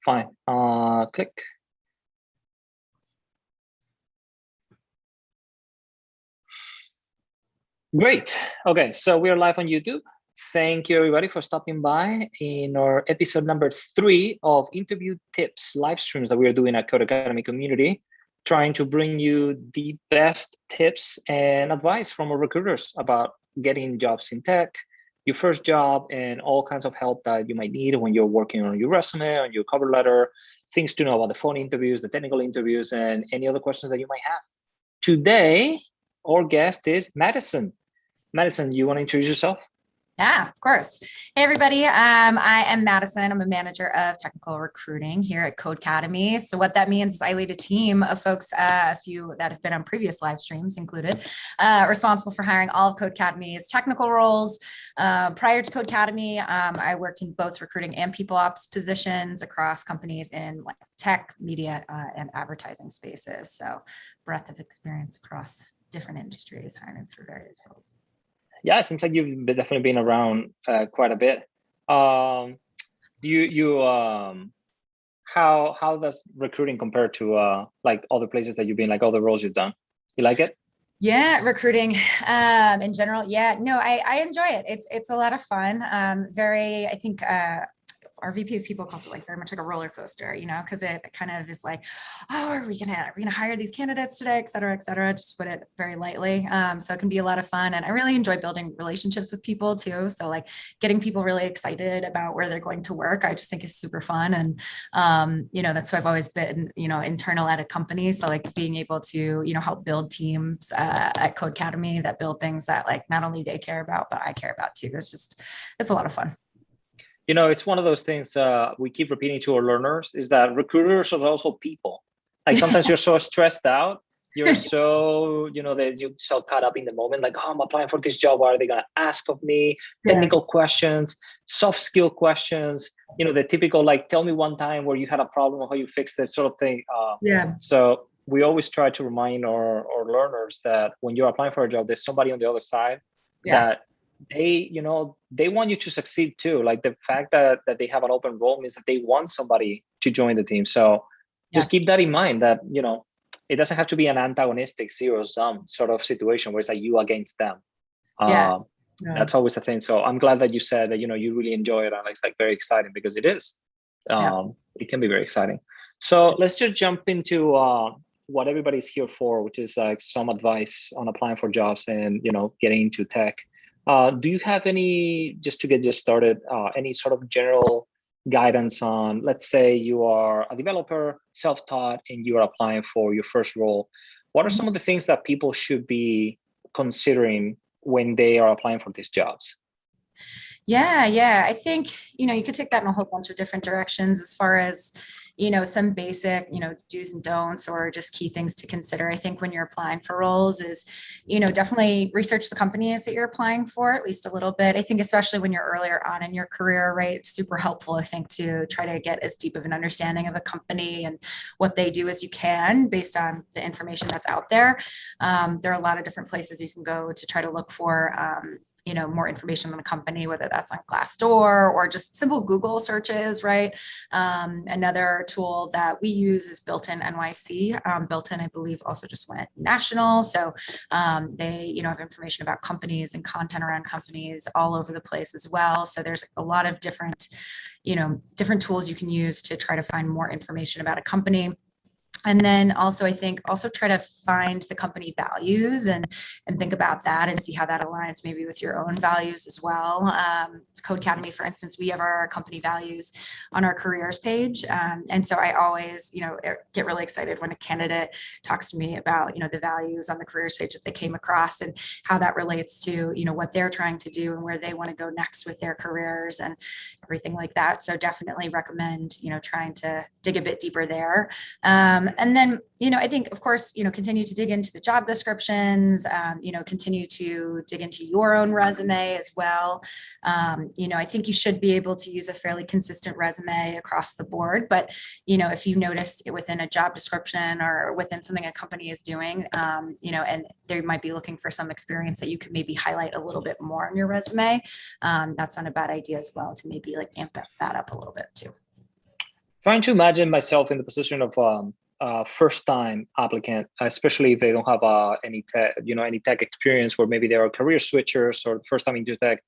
Fine. Click. Great. Okay, so we are live on YouTube. Thank you everybody for stopping by in our episode number 3 of interview tips live streams that we are doing at Codecademy community, trying to bring you the best tips and advice from our recruiters about getting jobs in tech, your first job, and all kinds of help that you might need when you're working on your resume, on your cover letter, things to know about the phone interviews, the technical interviews, and any other questions that you might have. Today, our guest is Madison. Madison, you want to introduce yourself? Yeah, of course. Hey, everybody. I am Madison. I'm a manager of technical recruiting here at Codecademy. So what that means is I lead a team of folks, a few that have been on previous live streams included, responsible for hiring all of Codecademy's technical roles. Prior to Codecademy, I worked in both recruiting and people ops positions across companies in like tech, media, and advertising spaces. So breadth of experience across different industries, hiring for various roles. Yeah, it seems like you've definitely been around quite a bit. How does recruiting compare to like other places that you've been, like other roles you've done? You like it? Yeah, recruiting in general. Yeah, no, I enjoy it. It's a lot of fun. I think our VP of people calls it like very much like a roller coaster, you know, because it kind of is like, oh, are we gonna hire these candidates today, et cetera, just to put it very lightly. So it can be a lot of fun, and I really enjoy building relationships with people too. So like getting people really excited about where they're going to work, I just think is super fun. And you know, that's why I've always been, you know, internal at a company. So like being able to, you know, help build teams at Codecademy that build things that like not only they care about, but I care about too. It's a lot of fun. You know, it's one of those things we keep repeating to our learners is that recruiters are also people. Like sometimes you're so stressed out, you're so, you know, that you're so caught up in the moment, like, oh, I'm applying for this job. What are they going to ask of me? Technical questions, soft skill questions, you know, the typical, like, tell me one time where you had a problem or how you fixed it sort of thing. So we always try to remind our learners that when you're applying for a job, there's somebody on the other side that they, you know, they want you to succeed too. Like the fact that they have an open role means that they want somebody to join the team. So just keep that in mind, that, you know, it doesn't have to be an antagonistic zero-sum sort of situation where it's like you against them. That's always a thing. So I'm glad that you said that, you know, you really enjoy it, and it's like very exciting, because it is. It can be very exciting. So let's just jump into what everybody's here for, which is like some advice on applying for jobs and, you know, getting into tech. Do you have any, just to get just started, any sort of general guidance on, let's say you are a developer, self-taught, and you are applying for your first role? What are some of the things that people should be considering when they are applying for these jobs? Yeah. I think, you know, you could take that in a whole bunch of different directions as far as, you know, some basic, you know, do's and don'ts, or just key things to consider. I think when you're applying for roles is, you know, definitely research the companies that you're applying for at least a little bit. I think especially when you're earlier on in your career, right? Super helpful, I think, to try to get as deep of an understanding of a company and what they do as you can based on the information that's out there. There are a lot of different places you can go to try to look for, you know, more information on a company, whether that's on Glassdoor or just simple Google searches, right? Another tool that we use is Built-in NYC. Built-in, I believe, also just went national. So they, you know, have information about companies and content around companies all over the place as well. So there's a lot of different, you know, different tools you can use to try to find more information about a company. And then also, I think also try to find the company values and think about that and see how that aligns maybe with your own values as well. Codecademy, for instance, we have our company values on our careers page. And so I always, you know, get really excited when a candidate talks to me about, you know, the values on the careers page that they came across and how that relates to, you know, what they're trying to do and where they want to go next with their careers and everything like that. So definitely recommend, you know, trying to dig a bit deeper there. And then, you know, I think, of course, you know, continue to dig into the job descriptions, you know, continue to dig into your own resume as well. You know, I think you should be able to use a fairly consistent resume across the board. But, you know, if you notice it within a job description or within something a company is doing, you know, and they might be looking for some experience that you could maybe highlight a little bit more on your resume, that's not a bad idea as well to maybe like amp that up a little bit too. Trying to imagine myself in the position of first-time applicant, especially if they don't have any tech experience, or maybe they are career switchers or first time into tech.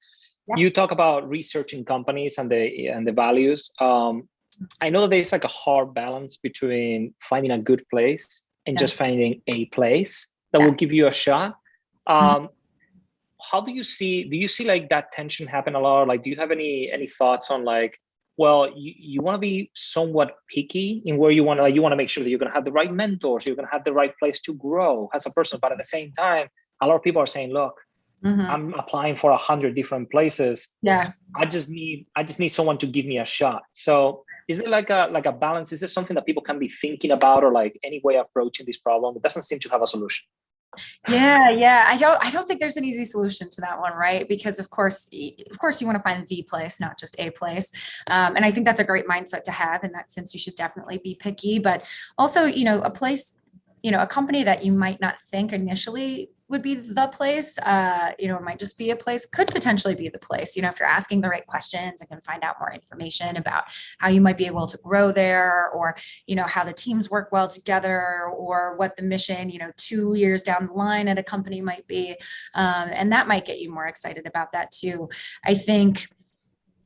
Yeah. You talk about researching companies and the values. I know there's like a hard balance between finding a good place and just finding a place that will give you a shot. How do you see like that tension happen a lot? Like, do you have any thoughts on like, well, you want to be somewhat picky in where you want to make sure that you're going to have the right mentors, you're going to have the right place to grow as a person, but at the same time, a lot of people are saying, look, I'm applying for 100 different places. Yeah. I just need someone to give me a shot. So is there like a balance? Is this something that people can be thinking about, or like any way of approaching this problem? It doesn't seem to have a solution. Yeah. I don't think there's an easy solution to that one, right? Because of course you want to find the place, not just a place. And I think that's a great mindset to have in that sense. You should definitely be picky, but also, a place, a company that you might not think initially would be the place, it might just be a place, could potentially be the place, if you're asking the right questions and can find out more information about how you might be able to grow there, or, how the teams work well together, or what the mission, 2 years down the line at a company might be. And that might get you more excited about that too. I think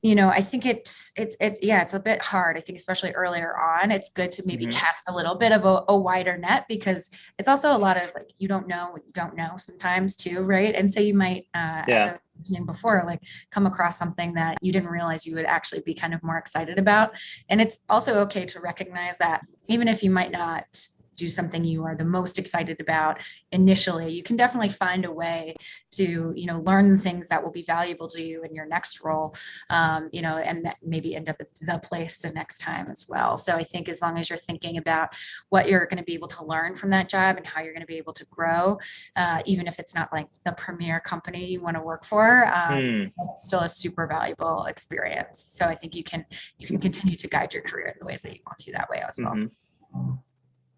it's a bit hard. I think especially earlier on, it's good to maybe cast a little bit of a wider net, because it's also a lot of like, you don't know what you don't know sometimes too, right? And so you might, as I was mentioning before, like come across something that you didn't realize you would actually be kind of more excited about. And it's also okay to recognize that even if you might not do something you are the most excited about initially, you can definitely find a way to, learn things that will be valuable to you in your next role, and that maybe end up at the place the next time as well. So I think as long as you're thinking about what you're going to be able to learn from that job and how you're going to be able to grow, even if it's not like the premier company you want to work for, it's still a super valuable experience. So I think you can continue to guide your career in the ways that you want to that way as well.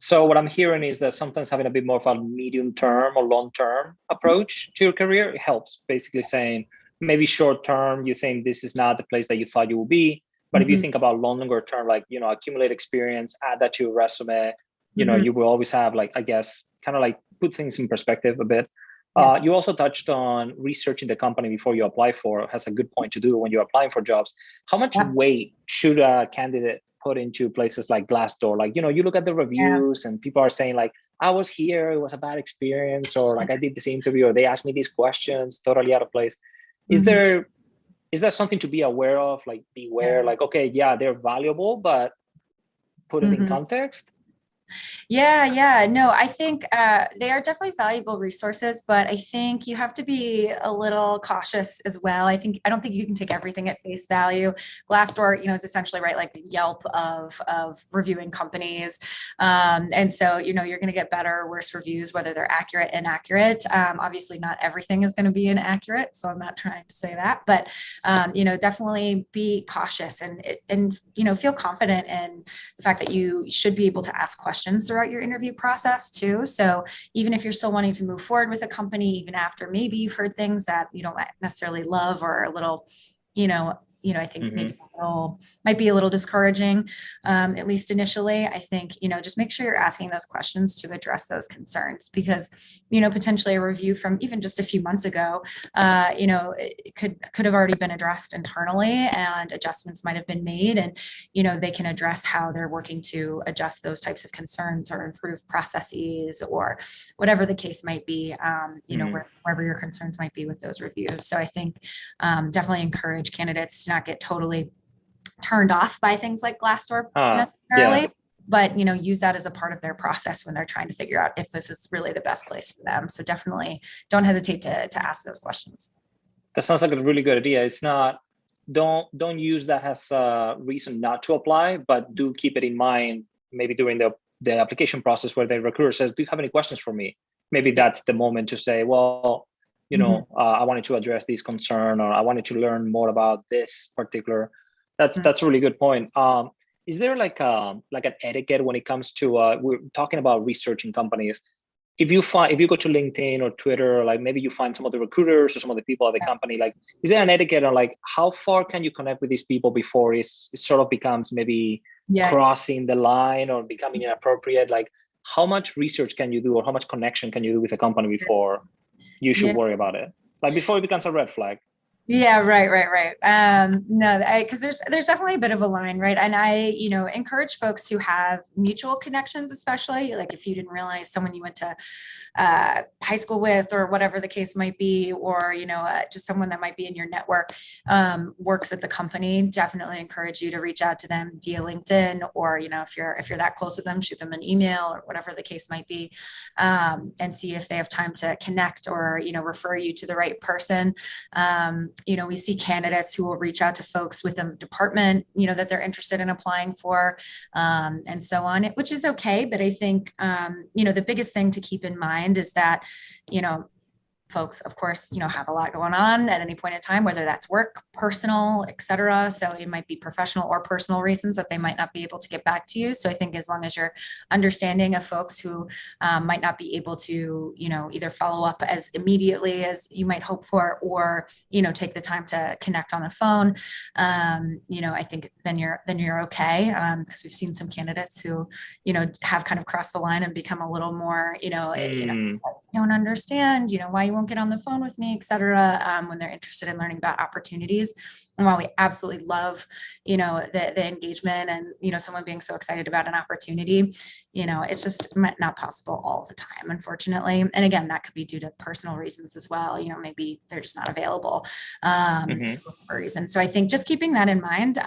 So what I'm hearing is that sometimes having a bit more of a medium-term or long-term approach to your career helps. Basically saying maybe short-term, you think this is not the place that you thought you would be, but if you think about longer term, like, accumulate experience, add that to your resume, you will always have like, I guess, kind of like put things in perspective a bit. You also touched on researching the company before you apply for. Has a good point to do when you're applying for jobs. How much weight should a candidate put into places like Glassdoor? Like, you look at the reviews and people are saying like, I was here, it was a bad experience, or like I did this interview, or they asked me these questions, totally out of place. Is there something to be aware of? Like, beware, like, okay, yeah, they're valuable, but put it in context. No, I think they are definitely valuable resources, but I think you have to be a little cautious as well. I don't think you can take everything at face value. Glassdoor, is essentially like the Yelp of reviewing companies. And so, you're going to get better or worse reviews, whether they're accurate, inaccurate. Obviously not everything is going to be inaccurate, so I'm not trying to say that, but definitely be cautious and feel confident in the fact that you should be able to ask questions throughout your interview process too. So even if you're still wanting to move forward with a company, even after maybe you've heard things that you don't necessarily love, or a little, I think maybe might be a little discouraging, at least initially. I think, just make sure you're asking those questions to address those concerns, because, potentially a review from even just a few months ago, it could have already been addressed internally, and adjustments might have been made, and, they can address how they're working to adjust those types of concerns or improve processes or whatever the case might be, wherever your concerns might be with those reviews. So I think definitely encourage candidates to not get totally turned off by things like Glassdoor necessarily, but use that as a part of their process when they're trying to figure out if this is really the best place for them. So definitely don't hesitate to ask those questions. That sounds like a really good idea. It's not, don't use that as a reason not to apply, but do keep it in mind maybe during the application process where the recruiter says, do you have any questions for me? Maybe that's the moment to say, well, I wanted to address this concern, or I wanted to learn more about this particular. That's a really good point. Is there like an etiquette when it comes to we're talking about researching companies? If you go to LinkedIn or Twitter, or like maybe you find some of the recruiters or some of the people at the company, like, is there an etiquette on like how far can you connect with these people before it sort of becomes maybe Yeah. crossing the line or becoming inappropriate? Like, how much research can you do, or how much connection can you do with a company before you should Yeah. worry about it? Like before it becomes a red flag. Yeah, right. No, because there's definitely a bit of a line, right? And I, encourage folks who have mutual connections, especially like if you didn't realize someone you went to high school with, or whatever the case might be, or just someone that might be in your network works at the company. Definitely encourage you to reach out to them via LinkedIn, or if you're that close with them, shoot them an email or whatever the case might be, and see if they have time to connect, or refer you to the right person. We see candidates who will reach out to folks within the department, that they're interested in applying for, and so on, which is okay. But I think, the biggest thing to keep in mind is that, folks, of course, have a lot going on at any point in time, whether that's work, personal, et cetera. So it might be professional or personal reasons that they might not be able to get back to you. So I think as long as you're understanding of folks who might not be able to, either follow up as immediately as you might hope for, or, take the time to connect on the phone, I think then you're okay. Because we've seen some candidates who, have kind of crossed the line and become a little more, don't understand, why you won't get on the phone with me, et cetera, when they're interested in learning about opportunities. And while we absolutely love, the engagement and, someone being so excited about an opportunity, it's just not possible all the time, unfortunately. And again, that could be due to personal reasons as well. Maybe they're just not available for a reason. So I think just keeping that in mind,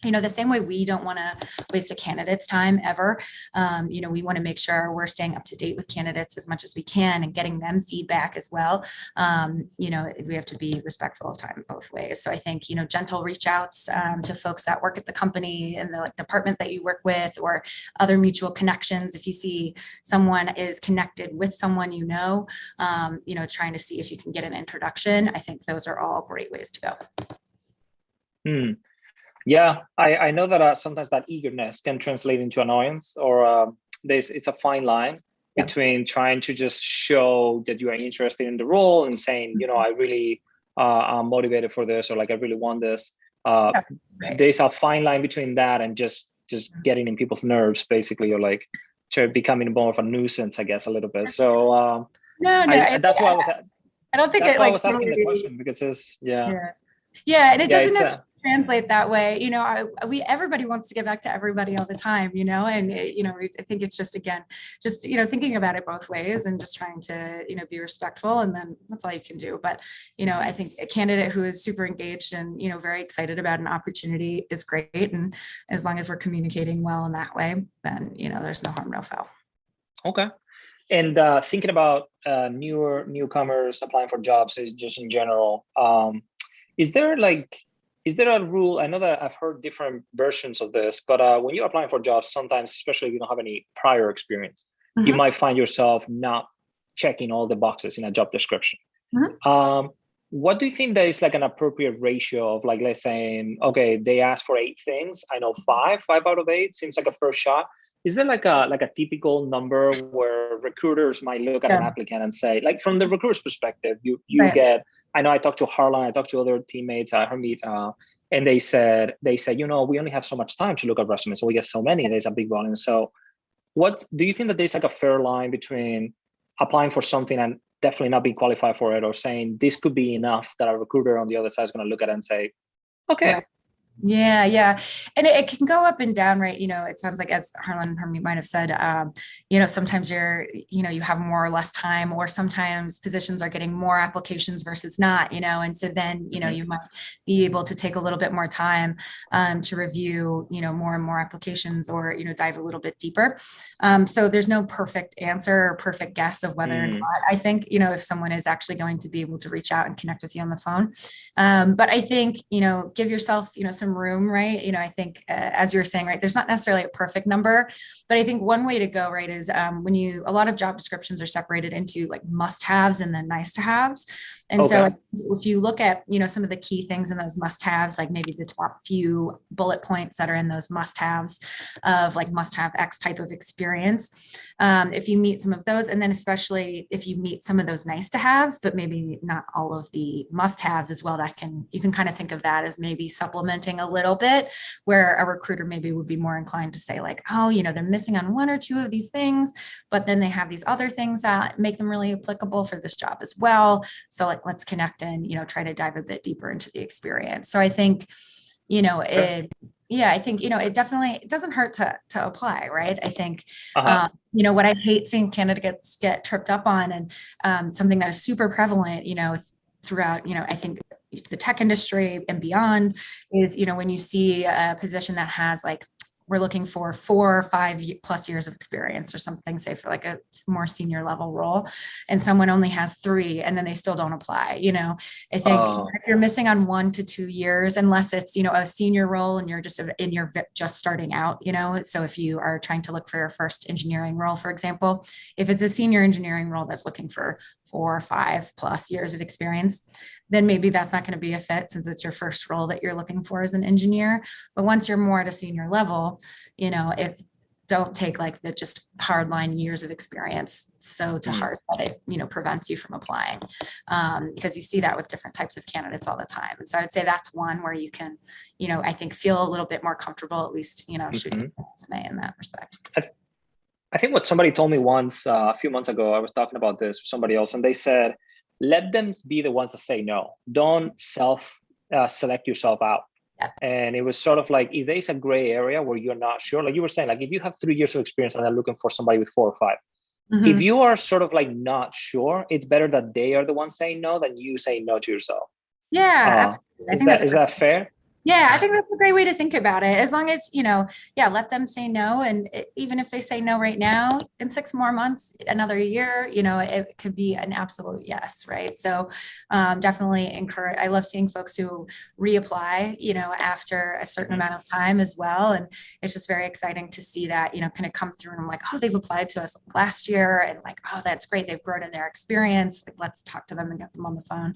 the same way we don't want to waste a candidate's time ever. We want to make sure we're staying up to date with candidates as much as we can and getting them feedback as well. We have to be respectful of time both ways. So I think, gentle reach outs to folks that work at the company and the department that you work with, or other mutual connections. If you see someone is connected with someone, trying to see if you can get an introduction. I think those are all great ways to go. Yeah, I know that sometimes that eagerness can translate into annoyance, or it's a fine line between trying to just show that you are interested in the role and saying, I really am motivated for this, or like I really want this. There's a fine line between that and just getting in people's nerves, basically, or like becoming more of a nuisance, I guess, a little bit. So that's why I was. I don't think that's why I was asking the question, because it's and it doesn't necessarily translate that way. Everybody wants to get back to everybody all the time, and I think it's just, again, thinking about it both ways and just trying to, be respectful, and then that's all you can do. But, I think a candidate who is super engaged and, very excited about an opportunity is great. And as long as we're communicating well in that way, then, there's no harm, no foul. Okay. And thinking about newcomers applying for jobs is just in general, is there a rule? I know that I've heard different versions of this, but when you're applying for jobs, sometimes, especially if you don't have any prior experience, you might find yourself not checking all the boxes in a job description. What do you think that is like an appropriate ratio of, like, let's say, okay, they asked for 8 things. I know 5 out of 8 seems like a first shot. Is there like a typical number where recruiters might look at an applicant and say, like, from the recruiter's perspective, you get, I know I talked to Harlan, I talked to other teammates, Hermit, and they said, we only have so much time to look at resumes, so we get so many, there's a big volume. So what do you think that there's like a fair line between applying for something and definitely not being qualified for it, or saying this could be enough that a recruiter on the other side is going to look at it and say, okay. Yeah. And it can go up and down, right? It sounds like, as Harlan and Hermie might have said, sometimes you have more or less time, or sometimes positions are getting more applications versus not, and so then, you might be able to take a little bit more time to review, more and more applications, or, dive a little bit deeper. So there's no perfect answer or perfect guess of whether or not. I think, if someone is actually going to be able to reach out and connect with you on the phone. But I think, give yourself, some room, right? I think, as you were saying, right, there's not necessarily a perfect number, but I think one way to go, right, is a lot of job descriptions are separated into like must-haves and then nice-to-haves. And so if you look at, you know, some of the key things in those must-haves, like maybe the top few bullet points that are in those must-haves of like must-have X type of experience, if you meet some of those, and then especially if you meet some of those nice-to-haves, but maybe not all of the must-haves as well, you can kind of think of that as maybe supplementing a little bit, where a recruiter maybe would be more inclined to say like, oh, you know, they're missing on one or two of these things, but then they have these other things that make them really applicable for this job as well. So like, let's connect and, you know, try to dive a bit deeper into the experience. So I think, you know, I think, you know, it doesn't hurt to apply, right? I think, you know, what I hate seeing candidates get tripped up on, and something that is super prevalent, you know, throughout, you know, I think the tech industry and beyond is, you know, when you see a position that has like, we're looking for 4 or 5+ years of experience or something, say for like a more senior level role, and someone only has 3 and then they still don't apply. You know, I think if you're missing on 1 to 2 years, unless it's, you know, a senior role and you're just starting out, you know, so if you are trying to look for your first engineering role, for example, if it's a senior engineering role that's looking for 4 or 5+ years of experience, then maybe that's not going to be a fit since it's your first role that you're looking for as an engineer. But once you're more at a senior level, you know, don't take like the just hardline years of experience so to heart that it, you know, prevents you from applying, because you see that with different types of candidates all the time. And so I'd say that's one where you can, you know, I think feel a little bit more comfortable, at least, you know, shooting a resume in that respect. I think what somebody told me once a few months ago, I was talking about this with somebody else, and they said, let them be the ones that say no. Don't select yourself out. Yeah. And it was sort of like, if there's a gray area where you're not sure, like you were saying, like if you have 3 years of experience and they're looking for somebody with 4 or 5, if you are sort of like not sure, it's better that they are the ones saying no than you saying no to yourself. Yeah, absolutely. Is that fair? Yeah, I think that's a great way to think about it. As long as, you know, let them say no. And even if they say no right now, in 6 more months, another year, you know, it could be an absolute yes, right? So definitely encourage. I love seeing folks who reapply, you know, after a certain amount of time as well. And it's just very exciting to see that, you know, kind of come through. And I'm like, oh, they've applied to us last year. And like, oh, that's great. They've grown in their experience. Like, let's talk to them and get them on the phone.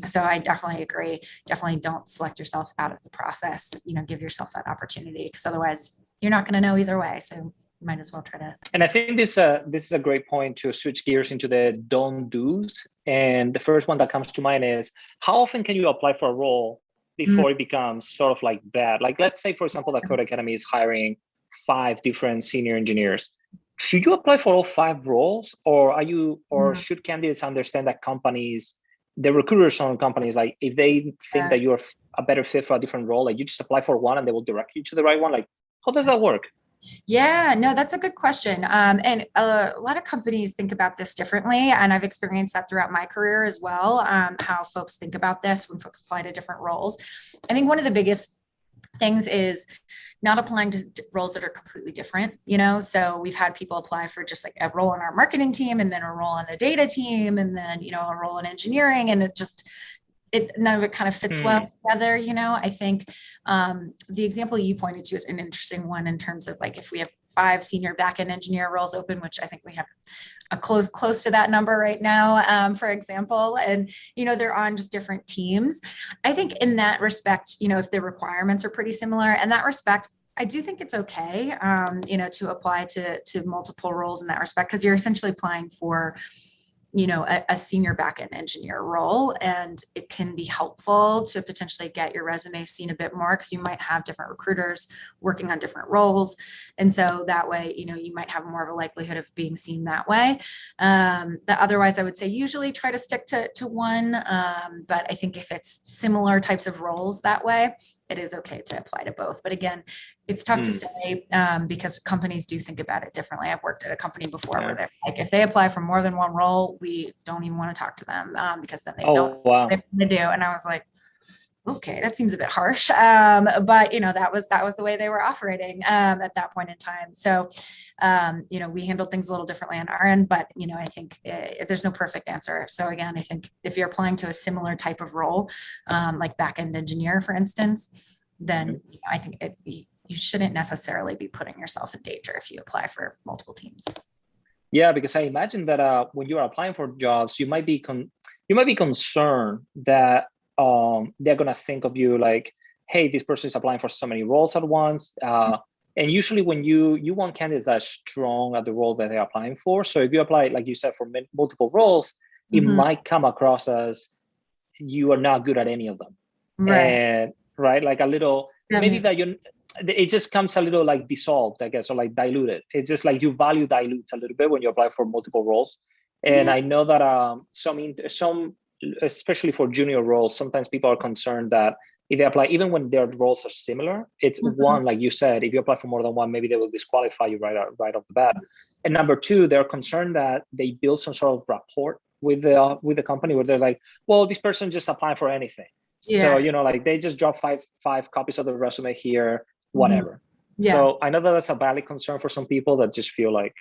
So I definitely agree. Definitely don't select yourself out of the process, you know, give yourself that opportunity, because otherwise you're not going to know either way. So you might as well try to. And I think this is a great point to switch gears into the don't do's. And the first one that comes to mind is, how often can you apply for a role before it becomes sort of like bad? Like, let's say, for example, that Codecademy is hiring 5 different senior engineers. Should you apply for all 5 roles, or should candidates understand that the recruiters on companies, like if they think that you're a better fit for a different role, like you just apply for one and they will direct you to the right one? Like, how does that work? Yeah, no, that's a good question. And a lot of companies think about this differently. And I've experienced that throughout my career as well, how folks think about this when folks apply to different roles. I think one of the biggest things is not applying to roles that are completely different, you know? So we've had people apply for just like a role on our marketing team, and then a role on the data team, and then, you know, a role in engineering, and none of it kind of fits well together, you know? I think the example you pointed to is an interesting one in terms of like, if we have 5 senior backend engineer roles open, which I think we have a close to that number right now, for example, and, you know, they're on just different teams. I think in that respect, you know, if the requirements are pretty similar, in that respect, I do think it's okay, you know, to apply to multiple roles in that respect, because you're essentially applying for, you know, a senior backend engineer role, and it can be helpful to potentially get your resume seen a bit more, because you might have different recruiters working on different roles. And so that way, you know, you might have more of a likelihood of being seen that way. That otherwise, I would say usually try to stick to one. But I think if it's similar types of roles that way, it is okay to apply to both. But again, it's tough to say, because companies do think about it differently. I've worked at a company before where they're like, if they apply for more than one role, we don't even want to talk to them, because then they don't know what they want to do. And I was like, okay, that seems a bit harsh. But you know, that was the way they were operating at that point in time. So, you know, we handled things a little differently on our end, but you know, I think there's no perfect answer. So again, I think if you're applying to a similar type of role, like back-end engineer, for instance, then you know, I think you shouldn't necessarily be putting yourself in danger if you apply for multiple teams. Yeah, because I imagine that when you are applying for jobs, you might be you might be concerned that they're gonna think of you like, hey, this person is applying for so many roles at once. And usually when you want candidates that are strong at the role that they're applying for. So if you apply, like you said, for multiple roles, it might come across as you are not good at any of them. Right. And right, like a little, maybe that it just comes a little like dissolved, I guess, or like diluted. It's just like you value dilutes a little bit when you apply for multiple roles. And I know that some, especially for junior roles, sometimes people are concerned that if they apply, even when their roles are similar, it's one, like you said, if you apply for more than one, maybe they will disqualify you right off the bat. And number two, they're concerned that they build some sort of rapport with the company where they're like, well, this person just applying for anything. So, like they just drop five copies of the resume here, whatever. So I know that that's a valid concern for some people that just feel like,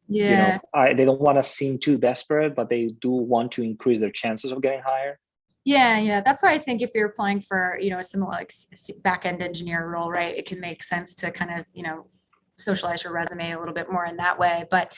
they don't want to seem too desperate, but they do want to increase their chances of getting hired. Yeah. That's why I think if you're applying for, a similar like back-end engineer role, right, it can make sense to kind of, socialize your resume a little bit more in that way. But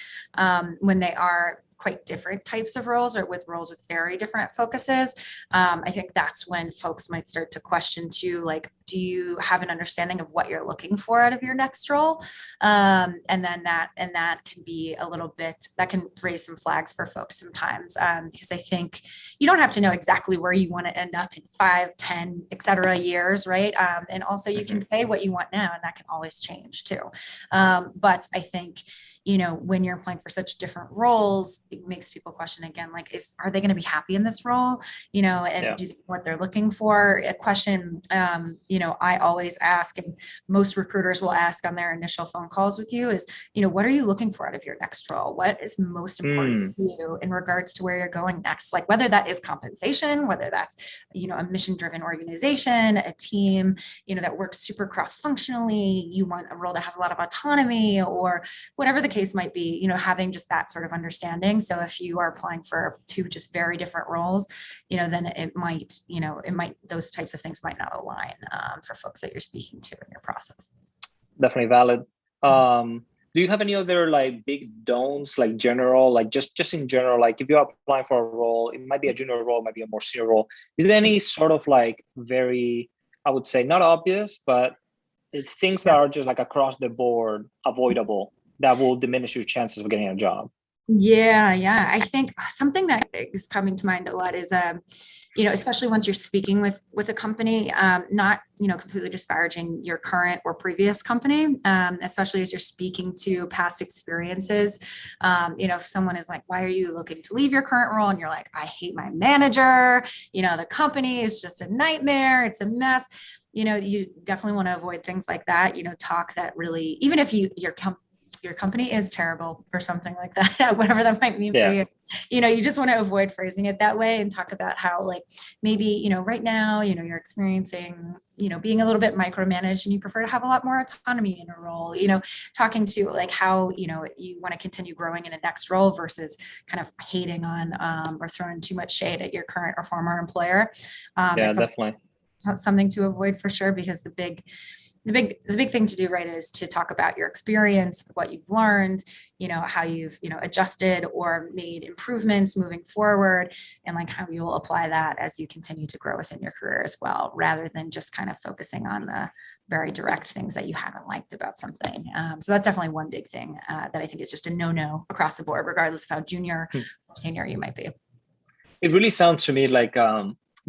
when they are quite different types of roles or with roles with very different focuses, I think that's when folks might start to question too, like, do you have an understanding of what you're looking for out of your next role? And then that can be a little bit, that can raise some flags for folks sometimes, because I think you don't have to know exactly where you want to end up in 5, 10, et cetera years, right? And also you can say what you want now, and that can always change too. But I think, when you're applying for such different roles, it makes people question again, like, are they going to be happy in this role? And do what they're looking for? A question, I always ask, and most recruiters will ask on their initial phone calls with you is, what are you looking for out of your next role? What is most important to you in regards to where you're going next? Like whether that is compensation, whether that's, a mission-driven organization, a team, that works super cross-functionally, you want a role that has a lot of autonomy, or whatever the case might be, having just that sort of understanding. So if you are applying for 2 just very different roles, then it might, those types of things might not align for folks that you're speaking to in your process. Definitely valid. Do you have any other like big don'ts, like general, like just in general, like if you're applying for a role, it might be a junior role, it might be a more senior role. Is there any sort of like very, I would say not obvious, but it's things that are just like across the board avoidable that will diminish your chances of getting a job? Yeah. I think something that is coming to mind a lot is, especially once you're speaking with a company, not, completely disparaging your current or previous company, especially as you're speaking to past experiences. If someone is like, why are you looking to leave your current role? And you're like, I hate my manager, the company is just a nightmare. It's a mess. You definitely want to avoid things like that, talk that really, even if your company is terrible or something like that, whatever that might mean for you, you just want to avoid phrasing it that way and talk about how like maybe, right now, you're experiencing, being a little bit micromanaged and you prefer to have a lot more autonomy in a role, talking to like how, you want to continue growing in a next role versus kind of hating on or throwing too much shade at your current or former employer. Definitely. Something to avoid for sure, because the big thing to do, right, is to talk about your experience, what you've learned, how you've, adjusted or made improvements moving forward, and like how you'll apply that as you continue to grow within your career as well, rather than just kind of focusing on the very direct things that you haven't liked about something. So that's definitely one big thing that I think is just a no across the board, regardless of how junior or senior you might be. It really sounds to me like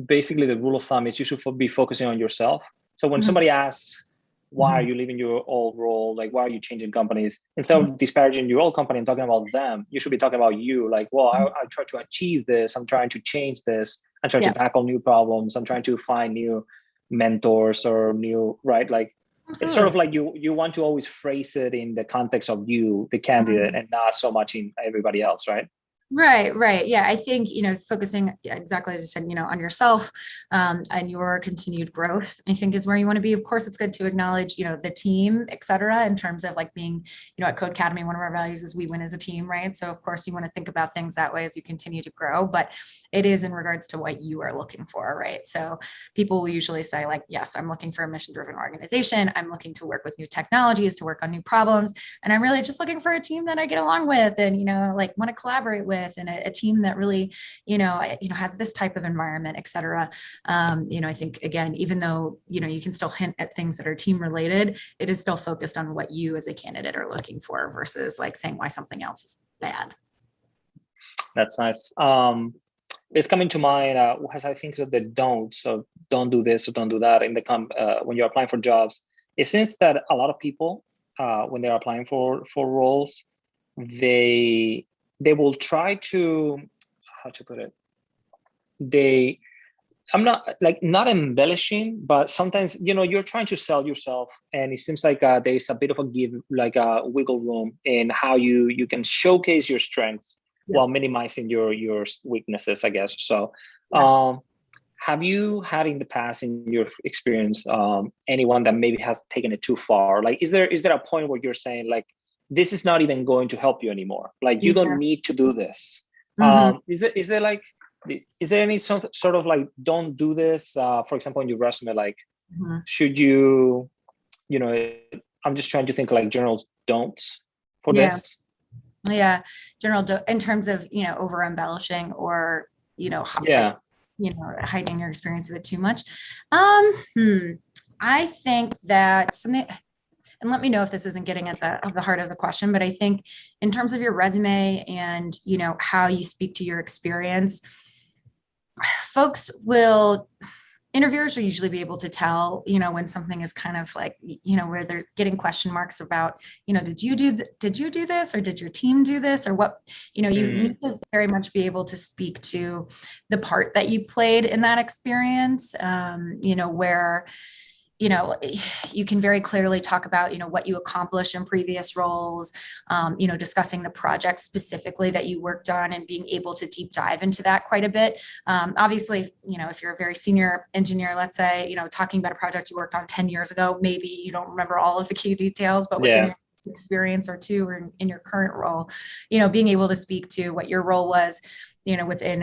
basically the rule of thumb is you should be focusing on yourself. So when somebody asks, why are you leaving your old role? Like, why are you changing companies? Instead of disparaging your old company and talking about them, you should be talking about you. Like, well, I try to achieve this. I'm trying to change this. I'm trying to tackle new problems. I'm trying to find new mentors or new, right? Like, Absolutely. It's sort of like you want to always phrase it in the context of you, the candidate, and not so much in everybody else, right? Right. Yeah. I think, focusing exactly as you said, on yourself and your continued growth, I think is where you want to be. Of course, it's good to acknowledge, the team, et cetera, in terms of like being, at Codecademy, one of our values is we win as a team, right? So of course you want to think about things that way as you continue to grow, but it is in regards to what you are looking for, right? So people will usually say like, yes, I'm looking for a mission-driven organization. I'm looking to work with new technologies, to work on new problems. And I'm really just looking for a team that I get along with and, like want to collaborate with. with and a team that really, has this type of environment, et cetera. I think, again, even though, you can still hint at things that are team related, it is still focused on what you as a candidate are looking for versus like saying why something else is bad. That's nice. It's coming to mind as I think of the don't. So don't do this or don't do that in the when you're applying for jobs. It seems that a lot of people, when they're applying for roles, they will try to, how to put it, I'm not embellishing, but sometimes, you're trying to sell yourself, and it seems like there's a bit of a wiggle room in how you can showcase your strengths while minimizing your weaknesses, I guess. So have you had in the past, in your experience, anyone that maybe has taken it too far? Like, is there a point where you're saying like, this is not even going to help you anymore? Like, you don't need to do this. Is there any sort of like, don't do this, for example, in your resume, like, should you, I'm just trying to think like general don'ts for this. Yeah. General in terms of, over embellishing or, hiding your experience a bit too much. I think that something, and let me know if this isn't getting at the heart of the question, but I think in terms of your resume and, how you speak to your experience, interviewers will usually be able to tell, when something is kind of like, where they're getting question marks about, did you do this, or did your team do this, or what, you need to very much be able to speak to the part that you played in that experience, where, you can very clearly talk about, what you accomplished in previous roles, discussing the project specifically that you worked on and being able to deep dive into that quite a bit. Obviously, if you're a very senior engineer, let's say, talking about a project you worked on 10 years ago, maybe you don't remember all of the key details, but within your experience or two, or in your current role, being able to speak to what your role was, within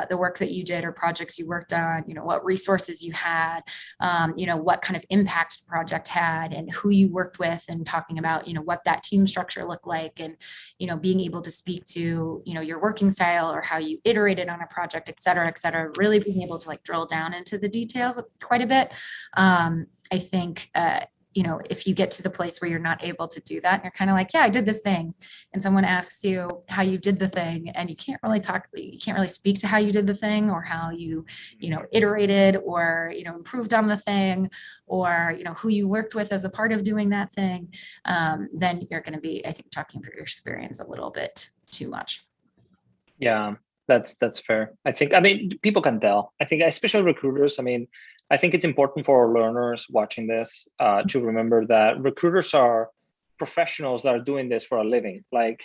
the work that you did or projects you worked on, what resources you had, what kind of impact the project had and who you worked with, and talking about, what that team structure looked like, and, being able to speak to, your working style or how you iterated on a project, et cetera, really being able to like drill down into the details quite a bit. I think, if you get to the place where you're not able to do that, and you're kind of like, yeah, I did this thing, and someone asks you how you did the thing, and you can't really speak to how you did the thing, or how you, iterated, or, improved on the thing, or, who you worked with as a part of doing that thing, then you're going to be, I think, talking for your experience a little bit too much. Yeah, that's fair. I think, people can tell. I think, especially recruiters, I think it's important for our learners watching this to remember that recruiters are professionals that are doing this for a living. Like,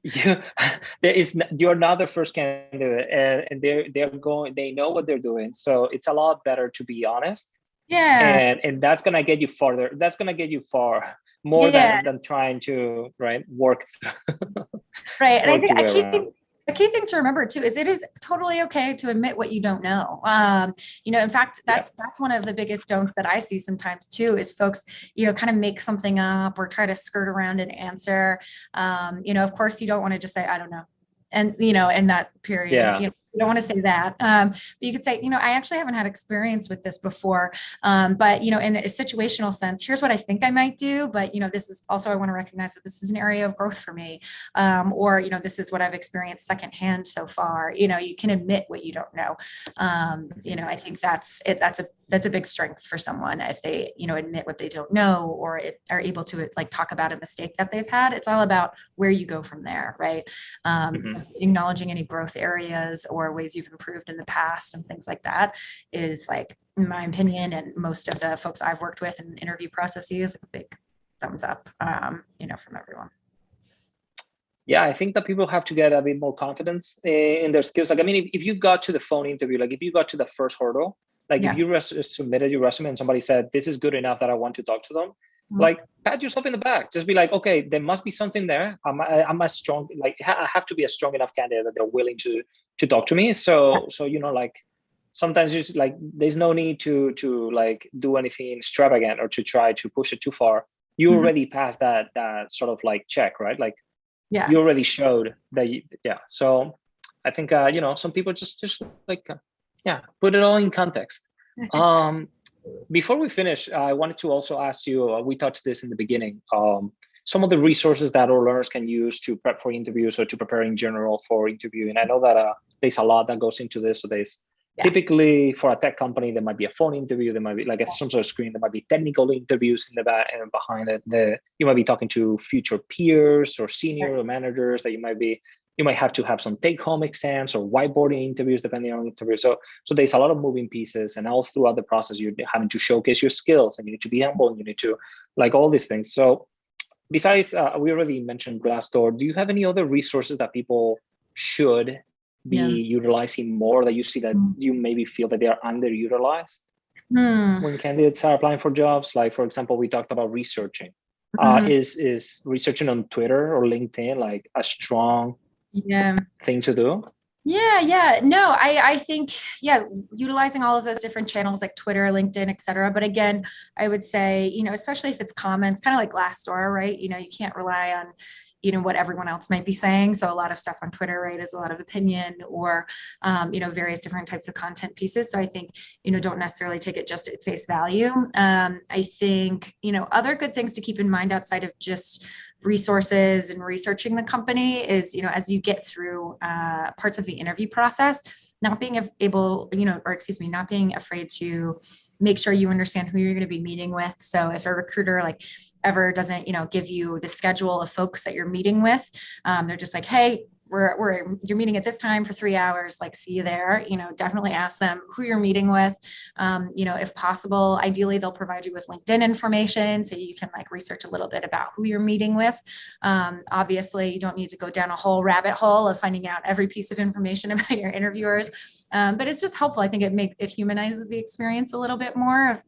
you're not the first candidate, and they know what they're doing. So it's a lot better to be honest. Yeah. And that's gonna get you farther. That's gonna get you far more than trying to work through. Right. And I think a key thing to remember too is it is totally okay to admit what you don't know. In fact, that's one of the biggest don'ts that I see sometimes too, is folks, kind of make something up or try to skirt around an answer. Of course you don't want to just say, I don't know. And, in that period, you don't want to say that. But you could say, I actually haven't had experience with this before. But, in a situational sense, here's what I think I might do. But, this is also, I want to recognize that this is an area of growth for me. Or, this is what I've experienced secondhand so far. You can admit what you don't know. I think that's it. That's a big strength for someone if they, admit what they don't know, or are able to talk about a mistake that they've had. It's all about where you go from there, right? So acknowledging any growth areas or ways you've improved in the past and things like that is, in my opinion, and most of the folks I've worked with in interview processes, a big thumbs up, from everyone. Yeah, I think that people have to get a bit more confidence in their skills. If you got to the phone interview, if you got to the first hurdle, if you submitted your resume and somebody said, this is good enough that I want to talk to them, pat yourself in the back. Just be like, okay, there must be something there. I'm a strong, I have to be a strong enough candidate that they're willing to talk to me. So sometimes just there's no need to do anything extravagant or to try to push it too far. You already passed that sort of check, right? You already showed that. So I think, some people just like, put it all in context. Before we finish, I wanted to also ask you, we touched this in the beginning, some of the resources that our learners can use to prep for interviews or to prepare in general for interviewing. I know that there's a lot that goes into this. So there's typically for a tech company, there might be a phone interview, there might be like some sort of screen, there might be technical interviews in the back and behind it. You might be talking to future peers or senior managers that you might have to have some take-home exams or whiteboarding interviews, depending on the interview. So there's a lot of moving pieces, and all throughout the process, you're having to showcase your skills, and you need to be humble, and you need to like all these things. So besides, we already mentioned Glassdoor. Do you have any other resources that people should be utilizing more, that you see that you maybe feel that they are underutilized when candidates are applying for jobs? Like, for example, we talked about researching. Is researching on Twitter or LinkedIn like a strong thing to do? No, I think, utilizing all of those different channels like Twitter, LinkedIn, et cetera. But again, I would say, especially if it's comments, kind of like Glassdoor, right? You can't rely on, what everyone else might be saying. So a lot of stuff on Twitter, right, is a lot of opinion or, various different types of content pieces. So I think, don't necessarily take it just at face value. I think, other good things to keep in mind outside of just resources and researching the company is, as you get through parts of the interview process, not being not being afraid to make sure you understand who you're going to be meeting with. So if a recruiter ever doesn't, give you the schedule of folks that you're meeting with, they're just like, hey, you're meeting at this time for 3 hours, see you there. Definitely ask them who you're meeting with. If possible, ideally they'll provide you with LinkedIn information so you can research a little bit about who you're meeting with. Obviously you don't need to go down a whole rabbit hole of finding out every piece of information about your interviewers. But it's just helpful. I think it humanizes the experience a little bit more of,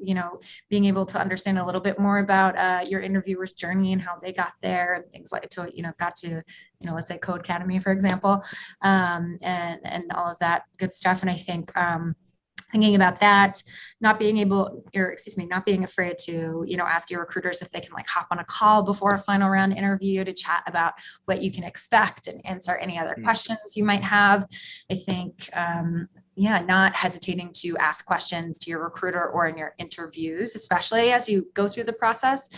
being able to understand a little bit more about your interviewer's journey and how they got there and things got to, let's say Codecademy, for example, and all of that good stuff. And I think, thinking about that, not being afraid to, ask your recruiters if they can hop on a call before a final round interview to chat about what you can expect and answer any other questions you might have. I think, not hesitating to ask questions to your recruiter or in your interviews, especially as you go through the process.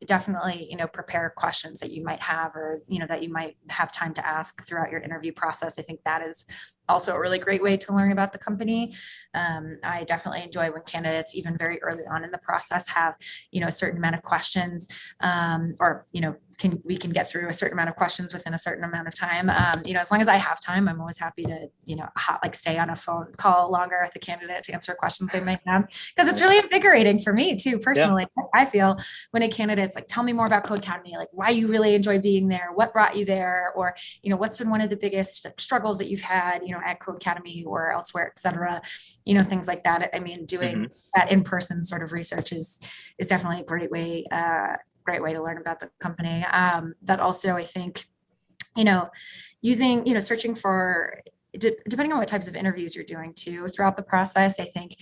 Definitely, prepare questions that you might have or, that you might have time to ask throughout your interview process. I think that is also a really great way to learn about the company. I definitely enjoy when candidates, even very early on in the process, have, a certain amount of questions, or, we can get through a certain amount of questions within a certain amount of time. As long as I have time, I'm always happy to, stay on a phone call longer with the candidate to answer questions they might have, because it's really invigorating for me too, personally. I feel when a candidate's tell me more about Codecademy, why you really enjoy being there, what brought you there, or, what's been one of the biggest struggles that you've had, at Codecademy or elsewhere, et cetera, things like that. I mean, doing that in-person sort of research is definitely a great way to learn about the company. That also, I think, using, searching for, depending on what types of interviews you're doing too throughout the process, I think,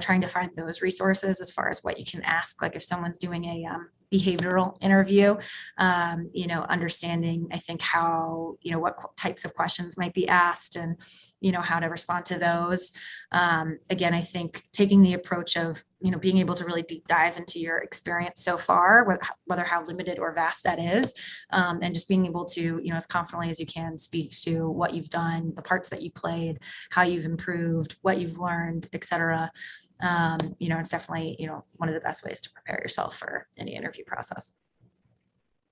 trying to find those resources as far as what you can ask, if someone's doing a behavioral interview, understanding, I think, how, what types of questions might be asked and, how to respond to those. Again, I think taking the approach of, being able to really deep dive into your experience so far, whether how limited or vast that is, and just being able to, as confidently as you can, speak to what you've done, the parts that you played, how you've improved, what you've learned, et cetera. It's definitely, one of the best ways to prepare yourself for any interview process.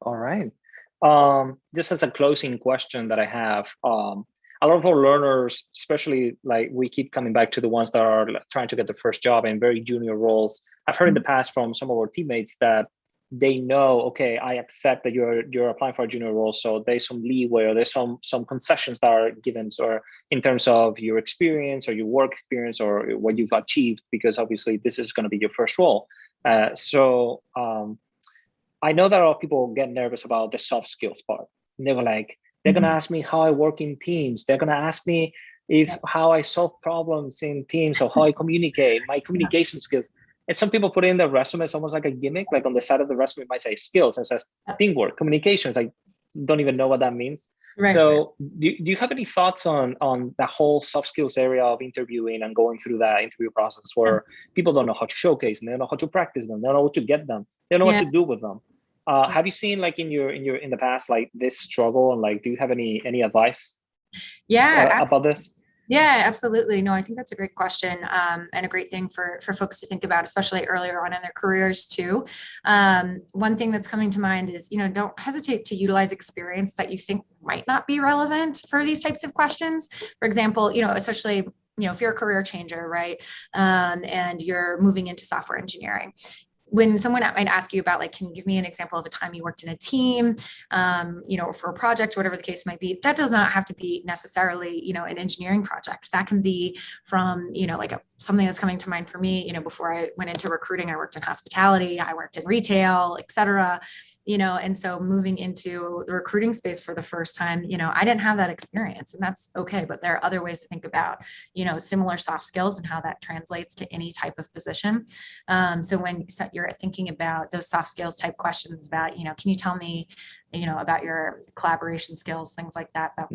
All right. Just as a closing question that I have, a lot of our learners, especially we keep coming back to the ones that are trying to get the first job in very junior roles. I've heard in the past from some of our teammates that they know, okay, I accept that you're applying for a junior role, so there's some leeway or there's some concessions that are given, or in terms of your experience or your work experience or what you've achieved, because obviously this is going to be your first role. So I know that a lot of people get nervous about the soft skills part. And they were they're going to ask me how I work in teams. They're going to ask me how I solve problems in teams or how I communicate, my communication skills. And some people put in their resume, it's almost like a gimmick, on the side of the resume, it might say skills and says teamwork, communications. I don't even know what that means. Right. So do you have any thoughts on the whole soft skills area of interviewing and going through that interview process where people don't know how to showcase them, they don't know how to practice them, they don't know what to get them, they don't know what Yeah. to do with them? Have you seen like in the past like this struggle, and like do you have any advice Yeah. about this? Yeah, absolutely. No, I think that's a great question, and a great thing for folks to think about, especially earlier on in their careers too. One thing that's coming to mind is, don't hesitate to utilize experience that you think might not be relevant for these types of questions. For example, especially if you're a career changer, right, and you're moving into software engineering, when someone might ask you about, like, can you give me an example of a time you worked in a team, for a project, whatever the case might be, that does not have to be necessarily, an engineering project. That can be from, something that's coming to mind for me, before I went into recruiting, I worked in hospitality, I worked in retail, et cetera. And so moving into the recruiting space for the first time, I didn't have that experience, and that's okay. But there are other ways to think about, similar soft skills and how that translates to any type of position. So when you're thinking about those soft skills type questions about, can you tell me, about your collaboration skills, things like that, that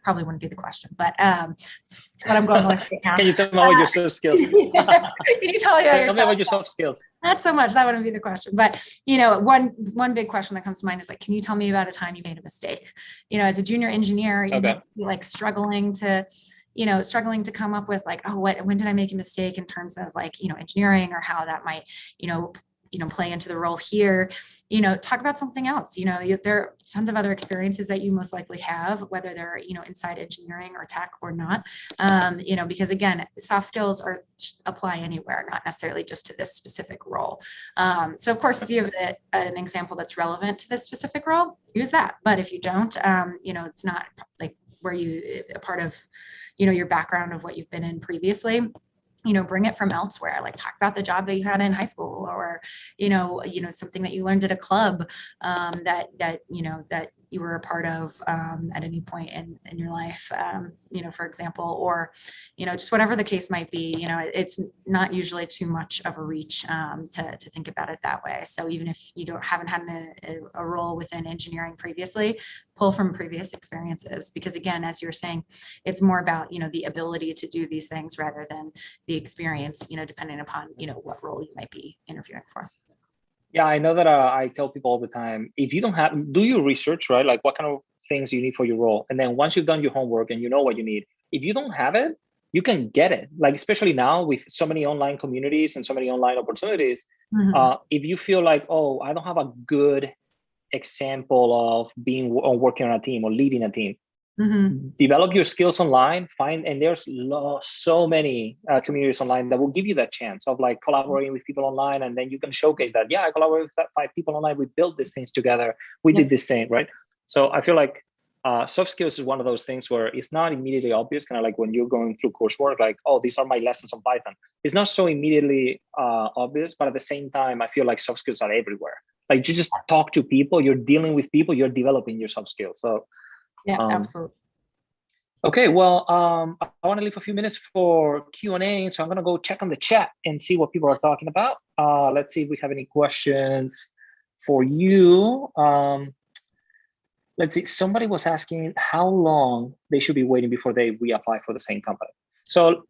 probably wouldn't be the question, but it's what I'm going with right now. Can you tell me about your soft skills? Can you tell me about your soft skills? Not so much. That wouldn't be the question, but one big question that comes to mind is like, can you tell me about a time you made a mistake? As a junior engineer, you might be like struggling to come up with like, oh, when did I make a mistake in terms of like, engineering, or how that might, play into the role here. Talk about something else. There are tons of other experiences that you most likely have, whether they're, inside engineering or tech or not. Because again, soft skills apply anywhere, not necessarily just to this specific role. So of course, if you have an example that's relevant to this specific role, use that. But if you don't, it's not like where a part of, your background of what you've been in previously, bring it from elsewhere. Like, talk about the job that you had in high school, or, something that you learned at a club, that you were a part of, at any point in your life, for example, or, just whatever the case might be. It's not usually too much of a reach, to think about it that way. So even if you haven't had a role within engineering previously, pull from previous experiences, because again, as you're saying, it's more about, the ability to do these things rather than the experience, depending upon, what role you might be interviewing for. Yeah, I know that I tell people all the time, if you don't do your research, right? Like what kind of things you need for your role. And then once you've done your homework and you know what you need, if you don't have it, you can get it. Like, especially now with so many online communities and so many online opportunities, if you feel like, oh, I don't have a good example of working on a team or leading a team, develop your skills online, and there's so many communities online that will give you that chance of like collaborating with people online, and then you can showcase that, I collaborate with 5 people online, we built these things together, we did this thing, right? So I feel like soft skills is one of those things where it's not immediately obvious, kind of like when you're going through coursework, like, oh, these are my lessons on Python. It's not so immediately obvious, but at the same time, I feel like soft skills are everywhere. Like, you just talk to people, you're dealing with people, you're developing your soft skills. So yeah, absolutely. Okay, well, I want to leave a few minutes for Q&A, so I'm going to go check on the chat and see what people are talking about. Let's see if we have any questions for you. Let's see, somebody was asking how long they should be waiting before they reapply for the same company. So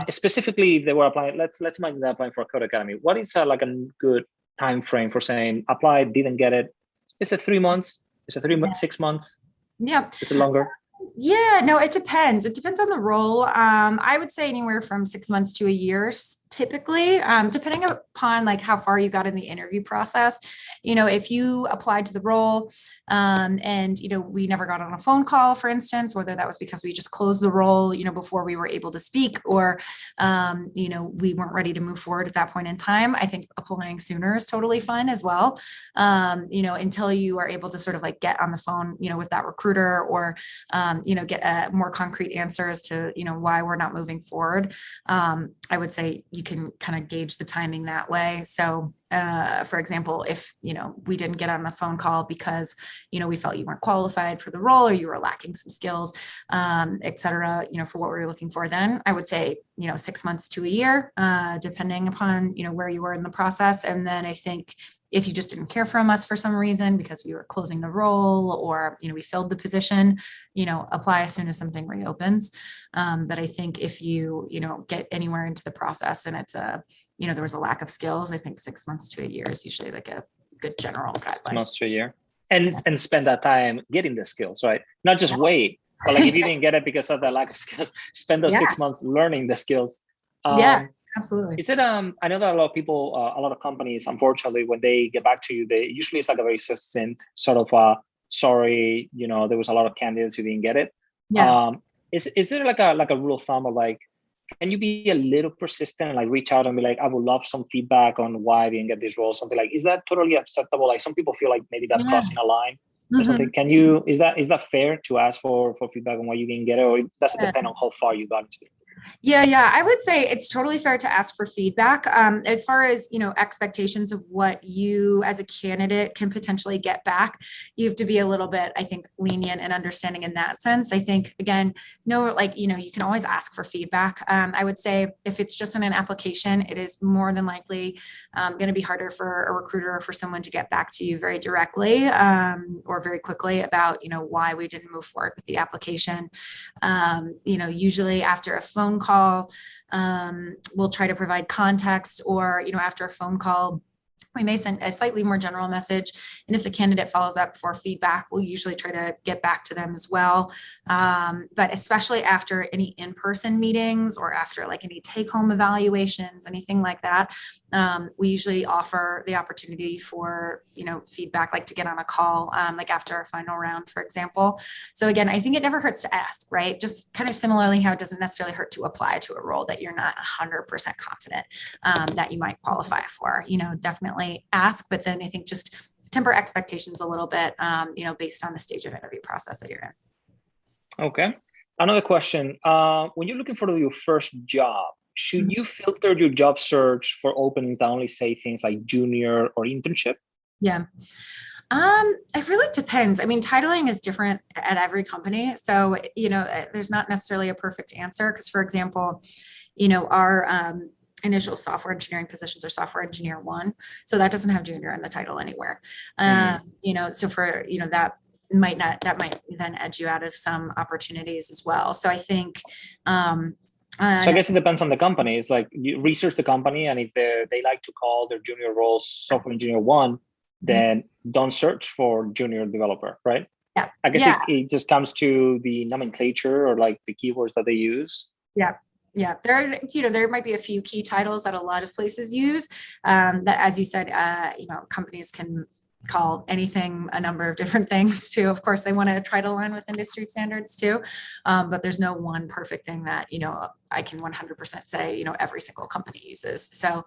specifically, if they were applying, let's imagine they're applying for Codecademy. What is like a good time frame for saying applied, didn't get it? Is it 3 months? Is it 3 months, 6 months? Yeah. Is it longer? Yeah, no, it depends. It depends on the role. I would say anywhere from 6 months to a year, typically, depending upon like how far you got in the interview process. If you applied to the role, and, we never got on a phone call, for instance, whether that was because we just closed the role, before we were able to speak, or, we weren't ready to move forward at that point in time, I think applying sooner is totally fine as well. Until you are able to sort of like get on the phone, with that recruiter, or, get a more concrete answer as to, why we're not moving forward. I would say you can kind of gauge the timing that way. So, for example, if, we didn't get on a phone call because, we felt you weren't qualified for the role, or you were lacking some skills, et cetera, for what we were looking for, then I would say, 6 months to a year, depending upon, where you were in the process. And then I think, if you just didn't care from us for some reason because we were closing the role or, we filled the position, apply as soon as something reopens. But I think if you, get anywhere into the process and it's there was a lack of skills, I think 6 months to a year is usually like a good general guideline. 6 months to a year. And spend that time getting the skills, right? Not just wait, but like if you didn't get it because of the lack of skills, spend those 6 months learning the skills. Absolutely. Is it, I know that a lot of people, a lot of companies, unfortunately, when they get back to you, they usually it's like a very succinct sort of, sorry, there was a lot of candidates who didn't get it. Yeah. Is there like a rule of thumb of like, can you be a little persistent and like reach out and be like, I would love some feedback on why I didn't get this role? Something like, is that totally acceptable? Like some people feel like maybe that's crossing a line or something. Can you, is that fair to ask for feedback on why you didn't get it? Or does it depend on how far you got into it? Yeah. I would say it's totally fair to ask for feedback. As far as, expectations of what you as a candidate can potentially get back, you have to be a little bit, I think, lenient and understanding in that sense. I think, again, you can always ask for feedback. I would say if it's just in an application, it is more than likely going to be harder for a recruiter or for someone to get back to you very directly or very quickly about, why we didn't move forward with the application. Usually after a phone call, we'll try to provide context, or after a phone call we may send a slightly more general message. And if the candidate follows up for feedback, we'll usually try to get back to them as well. But especially after any in-person meetings or after like any take-home evaluations, anything like that, we usually offer the opportunity for, feedback, like to get on a call, like after our final round, for example. So again, I think it never hurts to ask, right? Just kind of similarly how it doesn't necessarily hurt to apply to a role that you're not 100% confident that you might qualify for, definitely ask, but then I think just temper expectations a little bit, based on the stage of interview process that you're in. Okay. Another question. When you're looking for your first job, should you filter your job search for openings that only say things like junior or internship? Yeah. It really depends. I mean, titling is different at every company. So, there's not necessarily a perfect answer because, for example, our initial software engineering positions are software engineer 1. So that doesn't have junior in the title anywhere. So for, that might then edge you out of some opportunities as well. So I think, so I guess it depends on the company. It's like you research the company, and if they like to call their junior roles software engineer 1, then don't search for junior developer, right? Yeah. I guess it just comes to the nomenclature or like the keywords that they use. Yeah. Yeah, there might be a few key titles that a lot of places use that, as you said, companies can call anything a number of different things too. Of course, they want to try to align with industry standards too, but there's no one perfect thing that, I can 100% say, every single company uses. So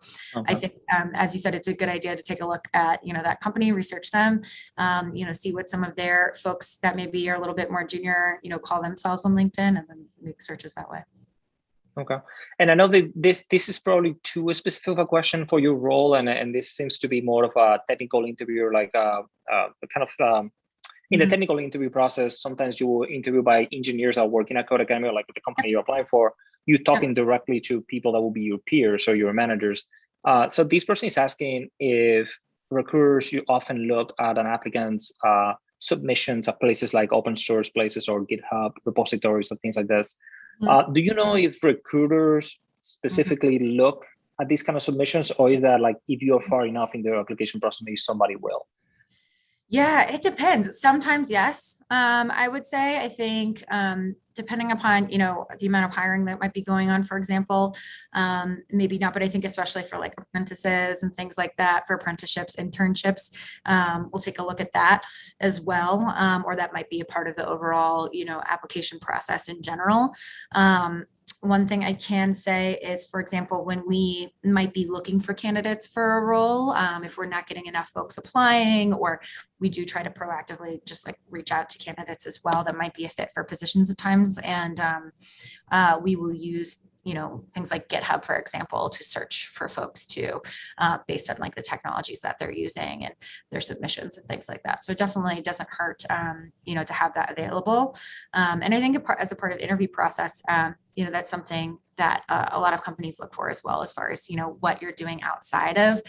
I think, as you said, it's a good idea to take a look at, that company, research them, see what some of their folks that maybe are a little bit more junior, call themselves on LinkedIn, and then make searches that way. Okay. And I know that this is probably too specific of a question for your role, and this seems to be more of a technical interview, like in the technical interview process, sometimes you will interview by engineers that work in a Codecademy or like the company you're applying for. You're talking directly to people that will be your peers or your managers. So this person is asking if recruiters, you often look at an applicant's submissions at places like open source places or GitHub repositories and things like this. Do you know if recruiters specifically look at these kind of submissions, or is that like if you're far enough in their application process, maybe somebody will? Yeah, it depends. Sometimes, yes. I would say, I think, depending upon, the amount of hiring that might be going on, for example, maybe not, but I think especially for like apprentices and things like that, for apprenticeships, internships, we'll take a look at that as well. Or that might be a part of the overall, application process in general. One thing I can say is, for example, when we might be looking for candidates for a role, if we're not getting enough folks applying, or we do try to proactively just like reach out to candidates as well that might be a fit for positions at times. And we will use things like GitHub, for example, to search for folks too, based on like the technologies that they're using and their submissions and things like that. So it definitely doesn't hurt, to have that available. And I think as a part of interview process, that's something that a lot of companies look for as well, as far as, what you're doing outside of,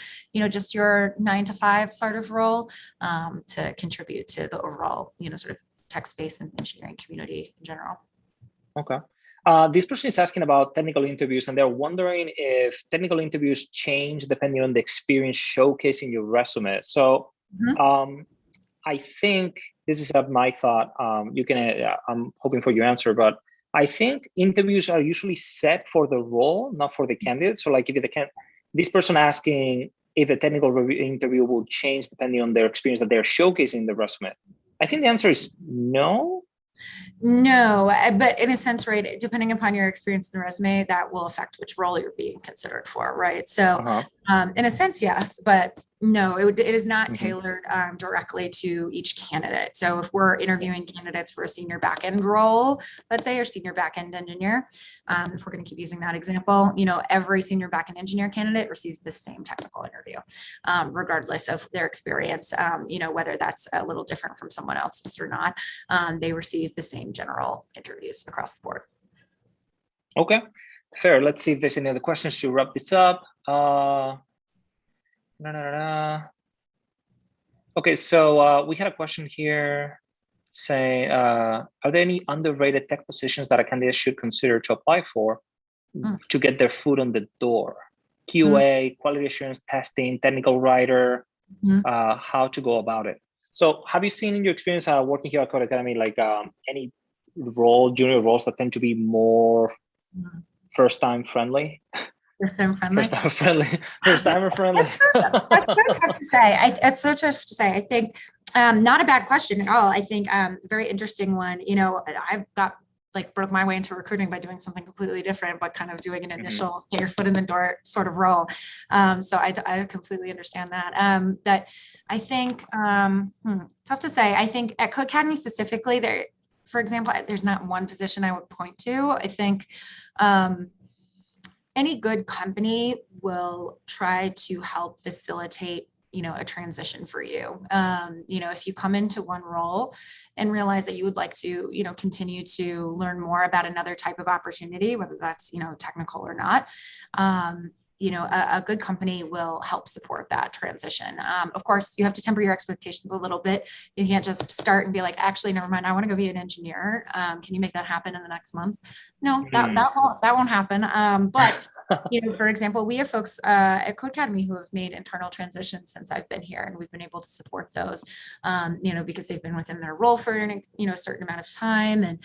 just your 9 to 5 sort of role, to contribute to the overall, sort of tech space and engineering community in general. Okay. This person is asking about technical interviews, and they're wondering if technical interviews change depending on the experience showcased in your resume. So I think this is my thought. You can, I'm hoping for your answer, but I think interviews are usually set for the role, not for the candidate. So like if this person asking if a technical interview will change depending on their experience that they're showcasing in the resume. I think the answer is no. No, but in a sense, right, depending upon your experience in the resume, that will affect which role you're being considered for, right? So in a sense, yes, but no, it is not tailored directly to each candidate. So if we're interviewing candidates for a senior backend role, let's say, or senior backend engineer, if we're going to keep using that example, every senior backend engineer candidate receives the same technical interview, regardless of their experience, whether that's a little different from someone else's or not, they receive the same general interviews across the board. Okay, fair. Let's see if there's any other questions to wrap this up. Okay, so we had a question here saying, are there any underrated tech positions that a candidate should consider to apply for to get their foot on the door? QA, quality assurance testing, technical writer, how to go about it. So have you seen in your experience working here at Codecademy, like any junior roles that tend to be more first-time friendly? First-time friendly. First-timer friendly. That's so tough to say. It's so tough to say. I think not a bad question at all. I think very interesting one. I've got broke my way into recruiting by doing something completely different, but kind of doing an initial get your foot in the door sort of role. So I completely understand that. That I think tough to say. I think at Codecademy specifically, for example, there's not one position I would point to. I think any good company will try to help facilitate a transition for you. If you come into one role and realize that you would like to, continue to learn more about another type of opportunity, whether that's, technical or not, a good company will help support that transition. Of course, you have to temper your expectations a little bit. You can't just start and be like, actually, never mind, I want to go be an engineer. Can you make that happen in the next month? No, that won't happen. But for example, we have folks at Codecademy who have made internal transitions since I've been here, and we've been able to support those, because they've been within their role for a certain amount of time, and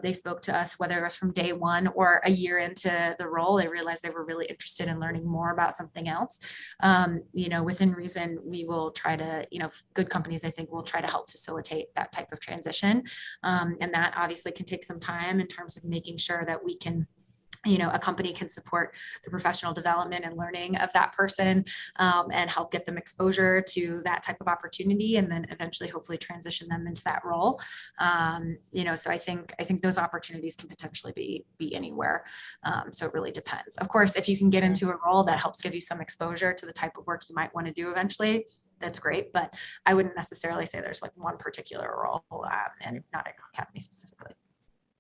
they spoke to us, whether it was from day one or a year into the role. They realized they were really interested in learning more about something else. Within reason, we will try to, good companies, I think, will try to help facilitate that type of transition, and that obviously can take some time in terms of making sure that we can, a company can support the professional development and learning of that person, and help get them exposure to that type of opportunity, and then eventually hopefully transition them into that role. So I think those opportunities can potentially be anywhere. So it really depends. Of course, if you can get into a role that helps give you some exposure to the type of work you might want to do eventually, that's great. But I wouldn't necessarily say there's one particular role, and not at Codecademy specifically.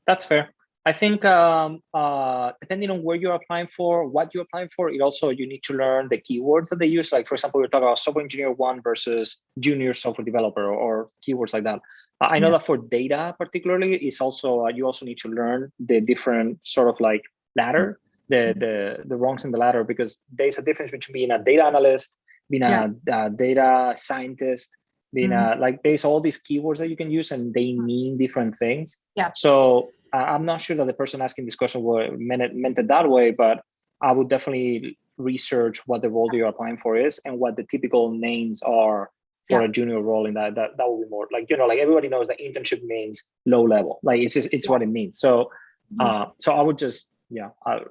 That's fair. I think depending on where you're applying for, what you're applying for, you need to learn the keywords that they use. Like, for example, we're talking about software engineer 1 versus junior software developer, or keywords like that. I know that for data particularly, it's also, you also need to learn the different sort of like ladder, the rungs in the ladder, because there's a difference between being a data analyst, being a data scientist, being there's all these keywords that you can use, and they mean different things. So I'm not sure that the person asking this question meant it that way, but I would definitely research what the role that you're applying for is and what the typical names are for a junior role in that would be more like, everybody knows that internship means low level. Like it's what it means. So so I would just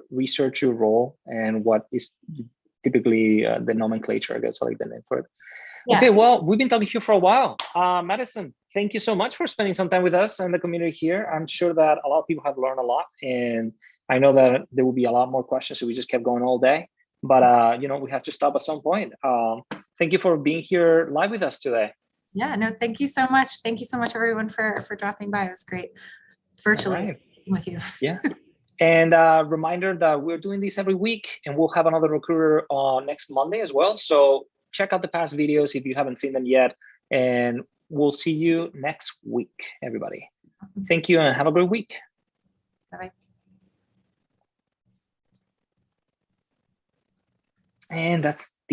research your role and what is typically the nomenclature, I guess, I like the name for it. Okay, well, we've been talking here for a while. Madison, thank you so much for spending some time with us and the community here. I'm sure that a lot of people have learned a lot, and I know that there will be a lot more questions, so we just kept going all day. But we have to stop at some point. Thank you for being here live with us today. Yeah, no, thank you so much. Thank you so much, everyone, for dropping by. It was great virtually with you. Yeah. And reminder that we're doing this every week, and we'll have another recruiter on next Monday as well. So check out the past videos if you haven't seen them yet. And we'll see you next week, everybody. Awesome. Thank you and have a great week. Bye-bye. And that's the